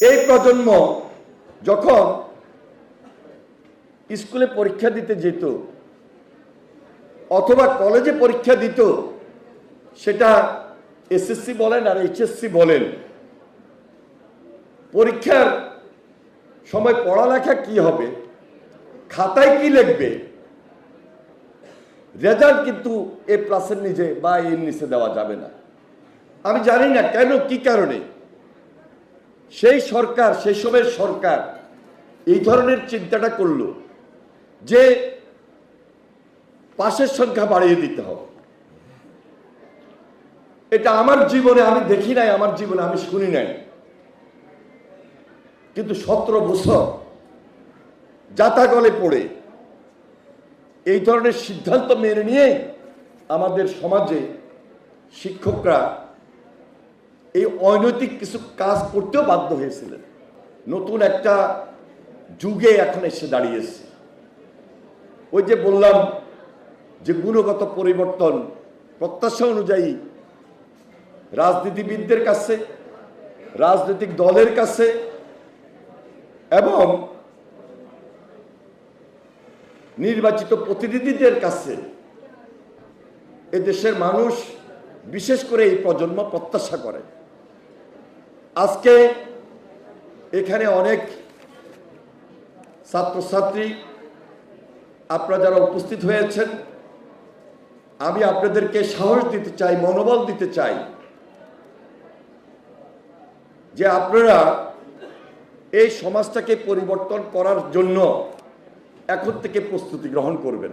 এই প্রজন্ম যখন স্কুলে পরীক্ষা দিতে যেত অথবা কলেজে পরীক্ষা দিত, সেটা এসএসসি বলেন আর এইচএসসি বলেন, পরীক্ষার সময় পড়ালেখা কি হবে, খাতায় কি লিখবে, রেজাল্ট কিন্তু এ প্লাসের নিচে বা এর নিচে দেওয়া যাবে না। আমি জানি না কেন, কি কারণে সেই সরকার, সেই সময়ের সরকার এই ধরনের চিন্তাটা করলো যে পাশের সংখ্যা বাড়িয়ে দিতে হবে। এটা আমার জীবনে আমি দেখি নাই, আমার জীবনে আমি শুনি নাই। কিন্তু 17 বছর জাতাগলে পড়ে এই ধরনের সিদ্ধান্ত মেনে নিয়ে আমাদের সমাজে শিক্ষকরা এই অনৈতিক কিছু কাজ করতেও বাধ্য হয়েছিলেন। নতুন একটা যুগে এখন এসে দাঁড়িয়েছে। ওই যে বললাম যে গুণগত পরিবর্তন প্রত্যাশা অনুযায়ী রাজনীতিবিদদের কাছে, রাজনৈতিক দলের কাছে এবং নির্বাচিত প্রতিনিধিদের কাছে এদেশের মানুষ, বিশেষ করে এই প্রজন্ম প্রত্যাশা করে। আজকে এখানে অনেক ছাত্রছাত্রী আপনারা যারা উপস্থিত হয়েছেন, আমি আপনাদেরকে সাহস দিতে চাই, মনোবল দিতে চাই যে আপনারা এই সমাজটাকে পরিবর্তন করার জন্য এখন থেকে প্রস্তুতি গ্রহণ করবেন।